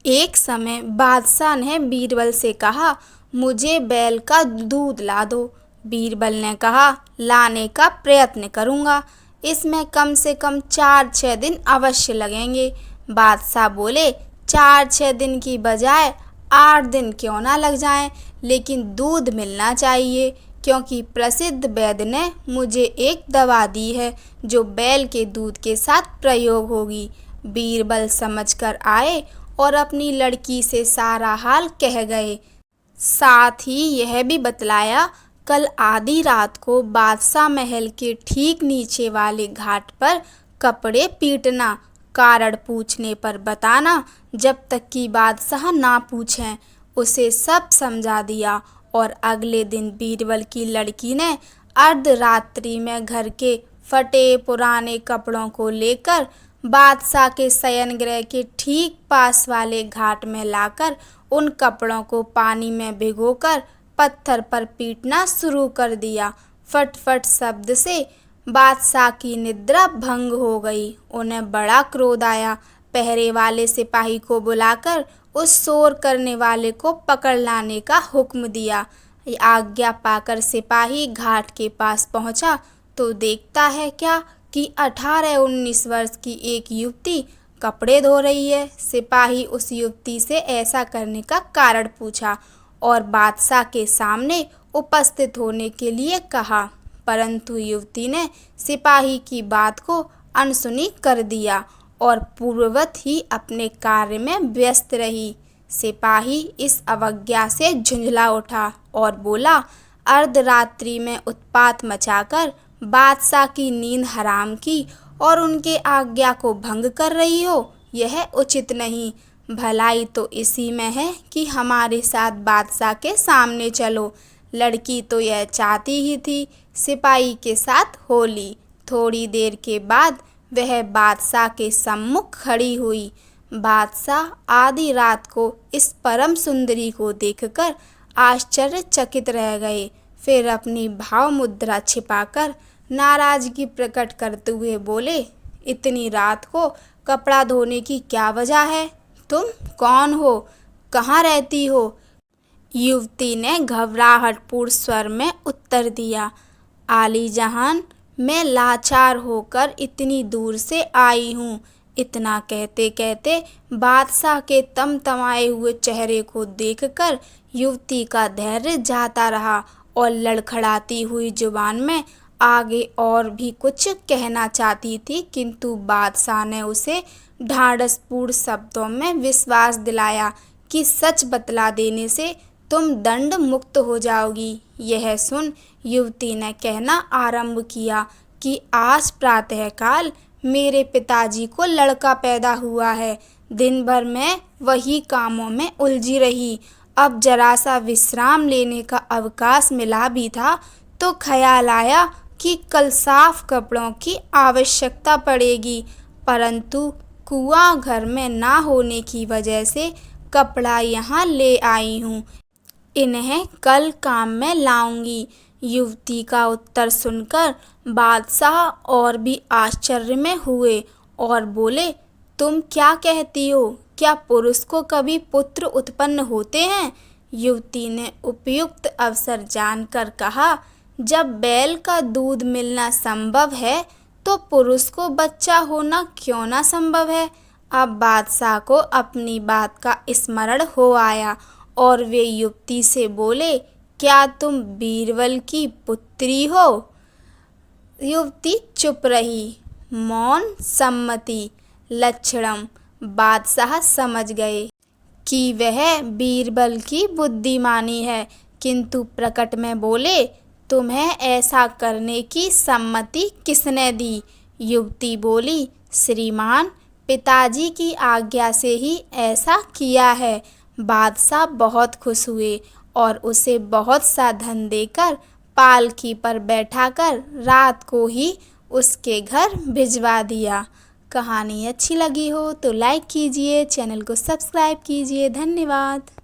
एक समय बादशाह ने बीरबल से कहा, मुझे बैल का दूध ला दो। बीरबल ने कहा, लाने का प्रयत्न करूँगा, इसमें कम से कम 4-6 दिन अवश्य लगेंगे। बादशाह बोले, 4-6 दिन की बजाय 8 दिन क्यों ना लग जाएं, लेकिन दूध मिलना चाहिए, क्योंकि प्रसिद्ध वैद्य ने मुझे एक दवा दी है जो बैल के दूध के साथ प्रयोग होगी। बीरबल समझकर आए और अपनी लड़की से सारा हाल कह गए। साथ ही यह भी बतलाया, कल आधी रात को बादशाह महल के ठीक नीचे वाले घाट पर कपड़े पीटना, कारण पूछने पर बताना, जब तक कि बादशाह ना पूछें। उसे सब समझा दिया और अगले दिन बीरबल की लड़की ने अर्धरात्रि में घर के फटे पुराने कपड़ों को लेकर बादशाह के शयनगृह के ठीक पास वाले घाट में लाकर उन कपड़ों को पानी में भिगोकर पत्थर पर पीटना शुरू कर दिया। फट फट शब्द से बादशाह की निद्रा भंग हो गई। उन्हें बड़ा क्रोध आया। पहरे वाले सिपाही को बुलाकर उस शोर करने वाले को पकड़ लाने का हुक्म दिया। आज्ञा पाकर सिपाही घाट के पास पहुंचा तो देखता है क्या कि 18-19 वर्ष की एक युवती कपड़े धो रही है। सिपाही उस युवती से ऐसा करने का कारण पूछा और बादशाह के सामने उपस्थित होने के लिए कहा, परंतु युवती ने सिपाही की बात को अनसुनी कर दिया और पूर्ववत ही अपने कार्य में व्यस्त रही। सिपाही इस अवज्ञा से झुंझला उठा और बोला, अर्धरात्रि में उत्पात मचाकर बादशाह की नींद हराम की और उनके आज्ञा को भंग कर रही हो, यह उचित नहीं। भलाई तो इसी में है कि हमारे साथ बादशाह के सामने चलो। लड़की तो यह चाहती ही थी। सिपाही के साथ हो ली। थोड़ी देर के बाद वह बादशाह के सम्मुख खड़ी हुई। बादशाह आधी रात को इस परम सुंदरी को देखकर आश्चर्यचकित रह गए। फिर अपनी भाव मुद्रा छिपाकर नाराजगी प्रकट करते हुए बोले, इतनी रात को कपड़ा धोने की क्या वजह है? तुम कौन हो? कहाँ रहती हो? युवती ने घबराहटपूर्ण स्वर में उत्तर दिया, आली जहान, मैं लाचार होकर इतनी दूर से आई हूँ। इतना कहते कहते बादशाह के तमतमाए हुए चेहरे को देखकर युवती का धैर्य जाता रहा और लड़खड़ाती हुई जुबान में आगे और भी कुछ कहना चाहती थी, किंतु बादशाह ने उसे ढाढ़सपूर्ण शब्दों में विश्वास दिलाया कि सच बतला देने से तुम दंड मुक्त हो जाओगी। यह सुन युवती ने कहना आरंभ किया कि आज प्रातःकाल मेरे पिताजी को लड़का पैदा हुआ है। दिन भर मैं वही कामों में उलझी रही। अब जरा सा विश्राम लेने का अवकाश मिला भी था तो ख्याल आया कि कल साफ कपड़ों की आवश्यकता पड़ेगी, परंतु कुआं घर में ना होने की वजह से कपड़ा यहाँ ले आई हूँ। इन्हें कल काम में लाऊंगी। युवती का उत्तर सुनकर बादशाह और भी आश्चर्य में हुए और बोले, तुम क्या कहती हो? क्या पुरुष को कभी पुत्र उत्पन्न होते हैं? युवती ने उपयुक्त अवसर जानकर कहा, जब बैल का दूध मिलना संभव है तो पुरुष को बच्चा होना क्यों ना संभव है। अब बादशाह को अपनी बात का स्मरण हो आया और वे युवती से बोले, क्या तुम बीरबल की पुत्री हो? युवती चुप रही। मौन सम्मति लक्षणम। बादशाह समझ गए कि वह बीरबल की बुद्धिमानी है, किंतु प्रकट में बोले, तुम्हें ऐसा करने की सम्मति किसने दी? युवती बोली, श्रीमान, पिताजी की आज्ञा से ही ऐसा किया है। बादशाह बहुत खुश हुए और उसे बहुत सा धन देकर पालकी पर बैठाकर रात को ही उसके घर भिजवा दिया। कहानी अच्छी लगी हो तो लाइक कीजिए, चैनल को सब्सक्राइब कीजिए। धन्यवाद।